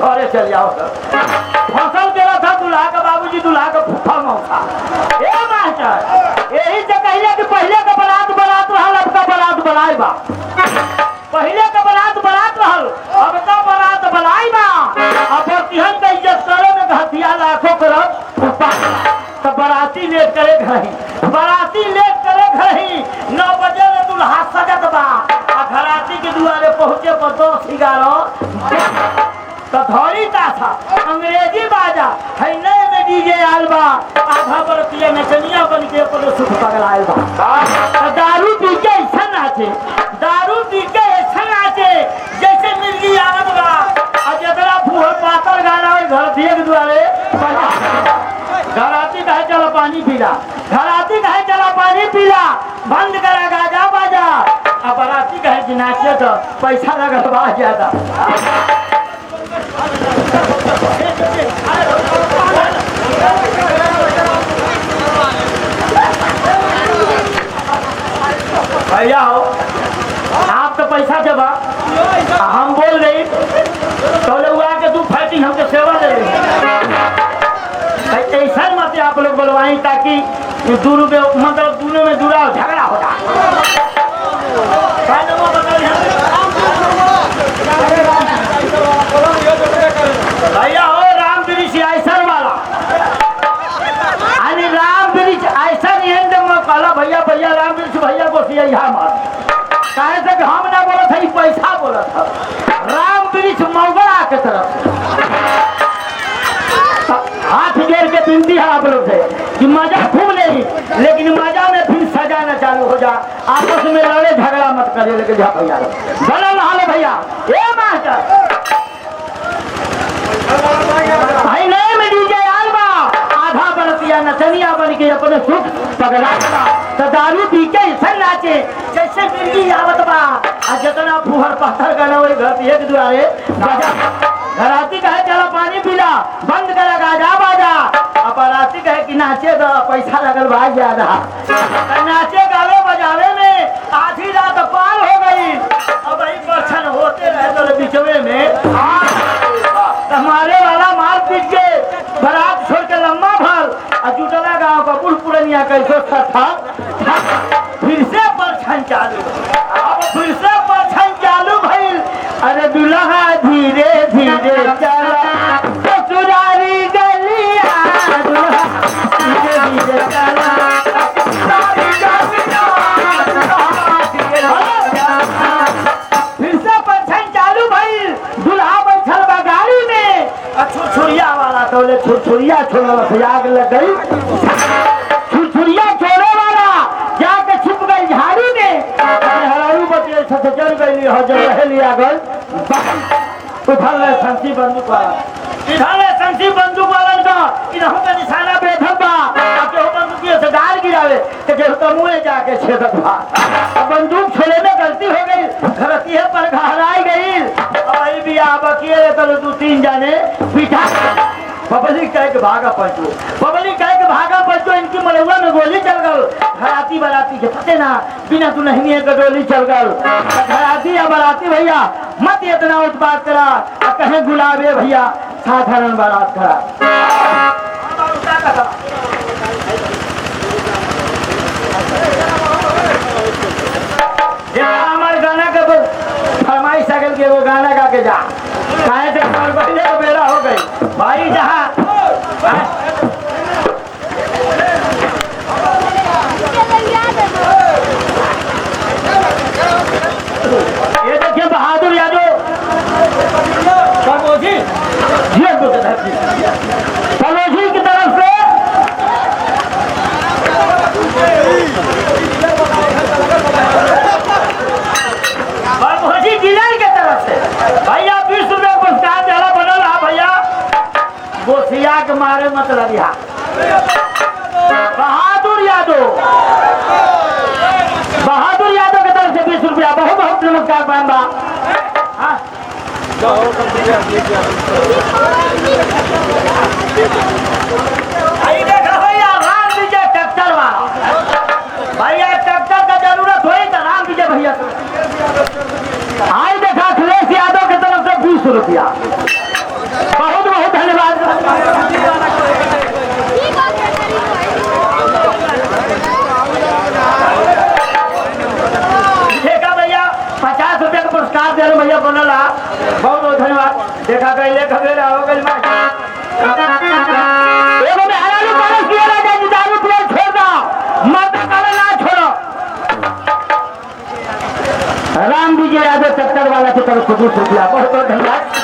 घरे चल जाओ। फसल देला था दूल्हा का बाबूजी, दूल्हा का फूफा मौसा। ए मास्टर, यही से कहिए कि पहले का बारात बारात रहल, अब का बारात बनाई बा। पहले का बारात बारात रहल, अब का बारात बनाई बा। अब तिहन का इज्जत करे में हथिया लाखों करब तो बाराती लेट करे घर, बाराती लेट करे घर 9 बजे में दूल्हा सजत बा। घराती के दुआरे पहुंचे पर 10-11 तो धौरी था अंग्रेजी बाजा है नए में डीजे आयल बा। आधा बरतिया नचनिया बन के अपने सुख पगलायल बा। दारू पी के ऐसा नाचे, दारू पी के ऐसा नाचे जैसे मिर्गी आवत बा। और जरा फूहर पातर गाना घर देख दुआरे घराती कहे चलो पानी पीला, घराती कहे चलो पानी पीला, बंद करा गाजा बाजा। अब बाराती कहे कि नाचे तो पैसा लगवा ज्यादा। भैया हो आप तो पैसा जब हम बोल रही तो लोग आके तू फाइटिंग हमके सेवा दे रही। ऐसा मत आप लोग बोलवाई ताकि दोनों में मतलब दोनों में जुड़ा झगड़ा हो जाए। भैया हो राम वृक्ष ऐसा वाला अरे राम वृक्ष ऐसा कहला भैया भैया राम वृक्ष भैया को कहे से हम ना बोला था पैसा बोला था। राम वृक्ष मौगड़ा के तरफ हाथ घेर के बिनती है आप लोग से कि मजा खूब नहीं, लेकिन मजा में फिर सजाना चालू हो जा। आपस में लड़े झगड़ा मत करे लेके जा भैया गलत हाल भैया। ए मास्टर भाई नए में डीजे आलवा आधा बरतिया नचनिया बन के अपने सुख पगला तो दारू पी के ऐसा नाचे जैसे मिर्गी आवत बा। जितना फुहर पत्थर गाना वही घर एक दुआरे बजा। घराती कहे चलो पानी पीला, बंद करा गाजा बाजा। अब बाराती कहे कि नाचे तो पैसा लगल बा ज्यादा। नाचे गावे बजावे में आधी रात पार हो गई। अब वही परछन होते रहे तो बिचवे में हमारे वाला मार पीट के बारात छोड़ के लम्बा भर और जुटला गाँव का पुल पुरनिया कैसे था। फिर से परछन चालू, अब फिर से परछन चालू भइल। अरे दुल्हा धीरे धीरे चला ससुरारी गलिया, दुल्हा धीरे धीरे चला फिर से परछन चालू भइल। दुल्हा बैठल बा गाड़ी में, छुरछुरिया वाला तो छुरछुरिया छोड़ आग लग गई। छुरछुरिया छोड़े वाला जाके छुप गई झाड़ी में। हरारू बचे चल गई हजर लिया गल उठल संसी बंदूक वाला, इधर संसी बंदूक वाला इधर का निशाना बेधल बा। केहू बंदूकिया से डाल गिरावे तो केहू का मुँह जाके छेदत बा। बंदूक छोड़े में गलती हो गई, घरतिया पर घहराई गई। और भी आप अकेले तो 2-3 जाने पीछा पब्लिक कह के भागा पलटो, पब्लिक कह के भागा पलटो। इनकी मलुआ में गोली चल गल। घराती बाराती के पते ना बिना दुल्हनिया का डोली चल गल। घराती या बाराती भैया मत इतना उत्पाद करा, कहे गुलाबे भैया साधारण बारात करा। हमारे गाना का फरमाइश सकल के वो गाना गा के जा कहे थे पहले तो बेरा हो गई भाई। जहाँ ये देखिए बहादुर यादव सरोजी सरोजी की तरफ से जिला की तरफ से भैया 20 रुपये पुरस्कार जला बनल है भैया। गोसिया के मारे मतलब यहाँ बहादुर यादव की तरफ से 20 रुपया बहुत बहुत नमस्कार बहन बा। देखा भैया राम विजय ट्रैक्टर वाला भैया ट्रैक्टर का जरूरत हुई तो राम विजय भैया आई देखा अखिलेश यादव की तरफ से 20 रुपया देखा गई खबेरा हो गई एगो में हरालू कॉलेज किया राजा जी दारू पिया छोड़ दो माता काला ना छोड़ो राम विजय यादव चक्कर वाला की तरफ से 20 रुपया बहुत बहुत धन्यवाद।